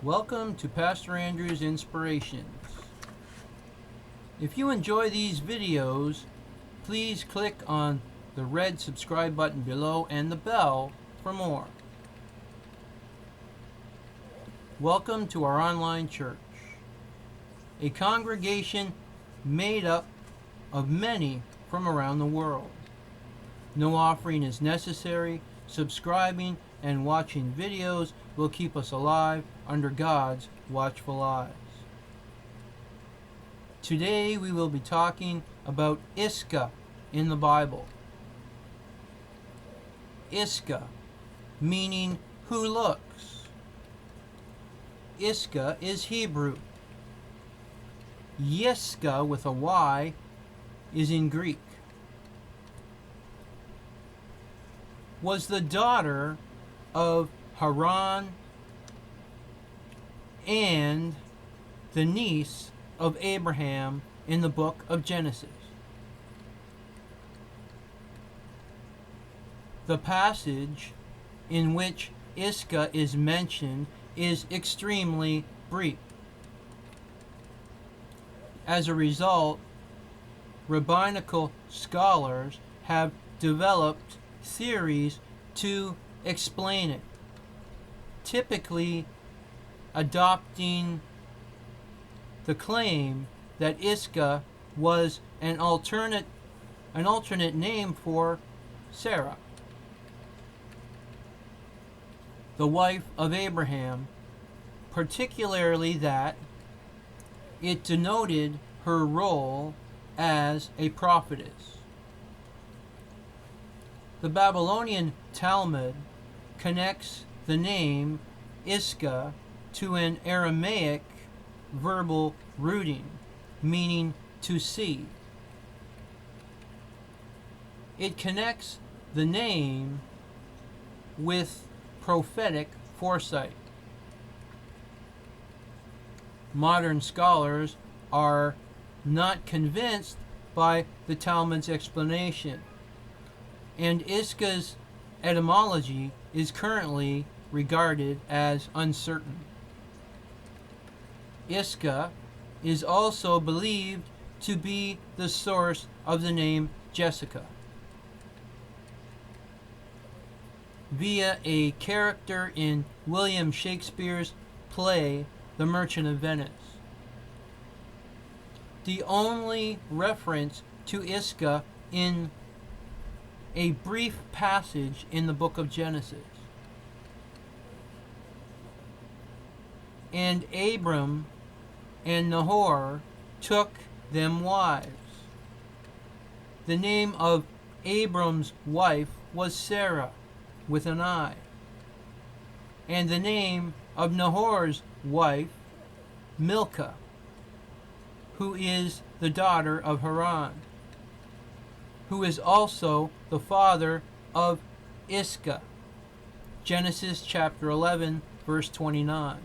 Welcome to Pastor Andrew's Inspirations. If you enjoy these videos, please click on the red subscribe button below and the bell for more. Welcome to our online church, a congregation made up of many from around the world. No offering is necessary. Subscribing and watching videos will keep us alive under God's watchful eyes. Today we will be talking about Iscah in the Bible. Iscah, meaning who looks. Iscah is Hebrew. Yiska with a Y is in Greek. Was the daughter of Haran and the niece of Abraham in the book of Genesis. The passage in which Iscah is mentioned is extremely brief. As a result, rabbinical scholars have developed theories to explain it, typically adopting the claim that Iscah was an alternate name for Sarai, the wife of Abraham, particularly that it denoted her role as a prophetess. The Babylonian Talmud connects the name Iscah to an Aramaic verbal rooting, meaning to see. It connects the name with prophetic foresight. Modern scholars are not convinced by the Talmud's explanation, and Iscah's etymology is currently regarded as uncertain. Iscah is also believed to be the source of the name Jessica, via a character in William Shakespeare's play The Merchant of Venice. The only reference to Iscah in a brief passage in the book of Genesis. And Abram and Nahor took them wives. The name of Abram's wife was Sarah with an I, and the name of Nahor's wife Milcah, who is the daughter of Haran, who is also the father of Iscah. Genesis chapter 11, verse 29.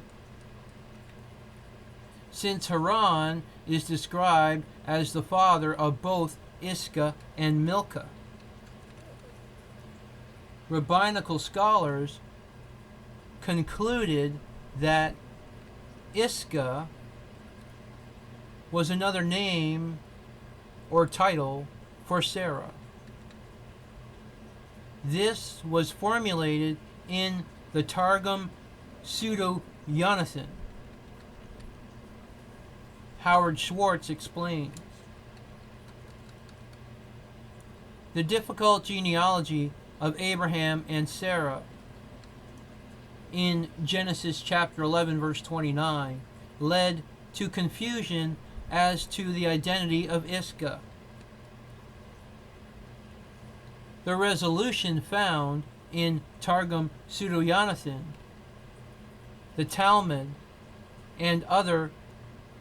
Since Haran is described as the father of both Iscah and Milcah, rabbinical scholars concluded that Iscah was another name or title for Sarah. This was formulated in the Targum Pseudo-Jonathan. Howard Schwartz explains. The difficult genealogy of Abraham and Sarah in Genesis chapter 11 verse 29 led to confusion as to the identity of Iscah. The resolution found in Targum Pseudo-Jonathan, the Talmud, and other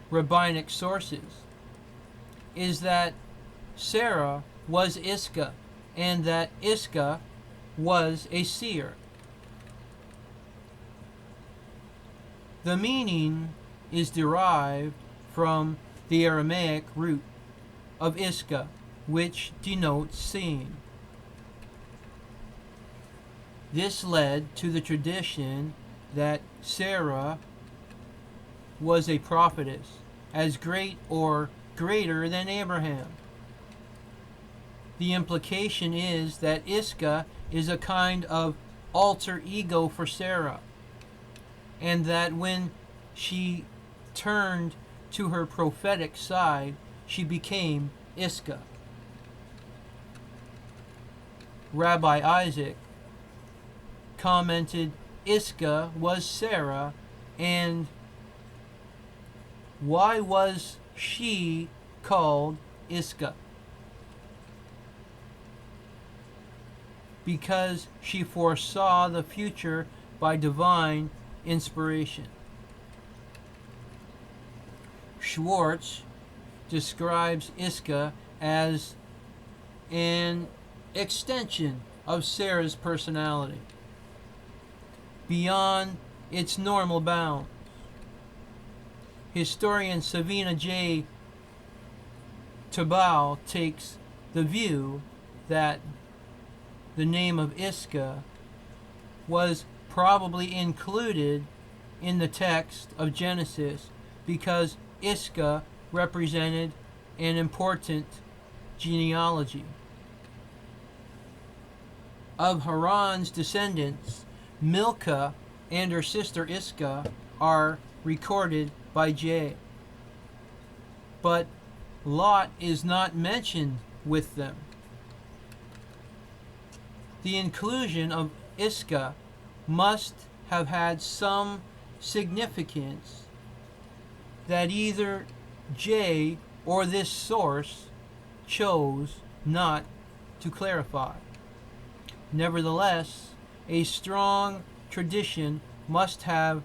rabbinic sources is that Sarah was Iscah and that Iscah was a seer. The meaning is derived from the Aramaic root of Iscah, which denotes seeing. This led to the tradition that Sarah was a prophetess, as great or greater than Abraham. The implication is that Iscah is a kind of alter ego for Sarah, and that when she turned to her prophetic side, she became Iscah. Rabbi Isaac commented, Iscah was Sarah, and why was she called Iscah? Because she foresaw the future by divine inspiration. Schwartz describes Iscah as an extension of Sarah's personality, beyond its normal bounds. Historian Savina J. Tabau takes the view that the name of Iscah was probably included in the text of Genesis because Iscah represented an important genealogy. Of Haran's descendants, Milcah and her sister Iscah are recorded by J. But Lot is not mentioned with them. The inclusion of Iscah must have had some significance that either J or this source chose not to clarify. Nevertheless, a strong tradition must have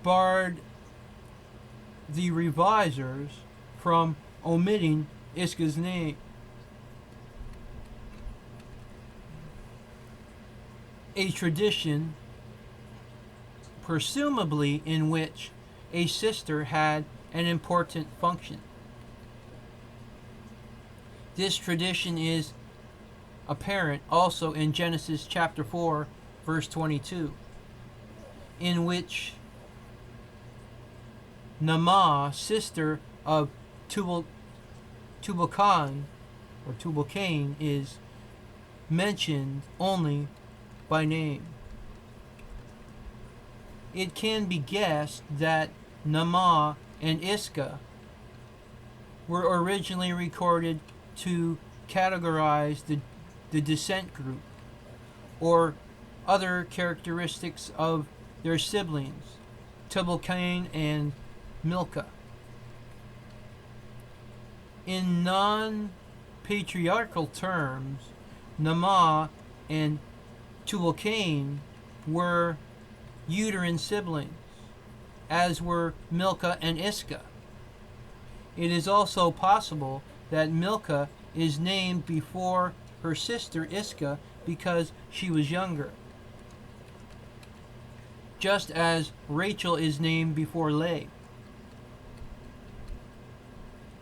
barred the revisers from omitting Iscah's name. A tradition, presumably in which a sister had an important function. This tradition is apparent also in Genesis chapter 4, verse 22, in which Naamah, sister of Tubal-Cain, is mentioned only by name. It can be guessed that Naamah and Iscah were originally recorded to categorize the descent group or other characteristics of their siblings, Tubal-Cain and Milcah. In non-patriarchal terms, Naamah and Tubal-Cain were uterine siblings, as were Milcah and Iscah. It is also possible that Milcah is named before her sister Iscah because she was younger, just as Rachel is named before Leah.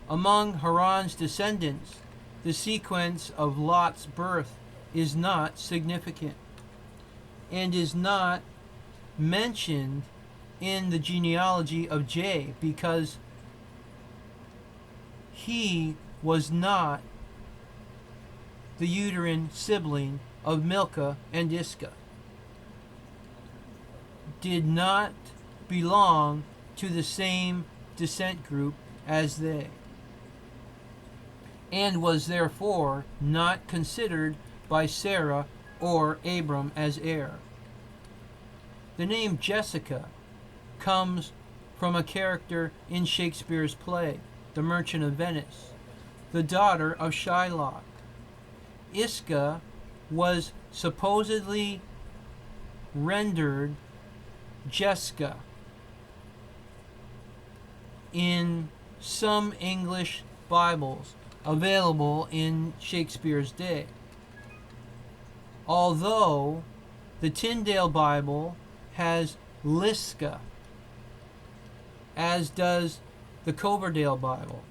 Among Haran's descendants, the sequence of Lot's birth is not significant and is not mentioned in the genealogy of J because he was not the uterine sibling of Milcah and Iscah, did not belong to the same descent group as they, and was therefore not considered by Sarah or Abram as heir. The name Jessica comes from a character in Shakespeare's play, The Merchant of Venice, the daughter of Shylock. Iscah was supposedly rendered Jessica in some English Bibles available in Shakespeare's day, although the Tyndale Bible has Yiska, as does the Coverdale Bible.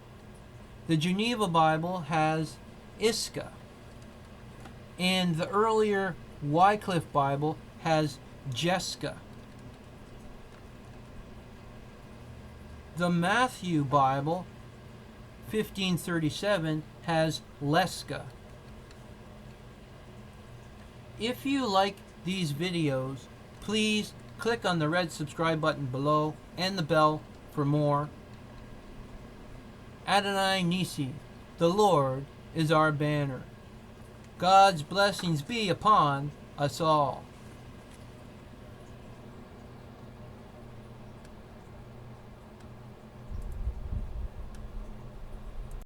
The Geneva Bible has Iscah, and the earlier Wycliffe Bible has Jessica. The Matthew Bible, 1537, has Lesca. If you like these videos, please click on the red subscribe button below and the bell for more. Adonai Nisi, the Lord is our banner. God's blessings be upon us all.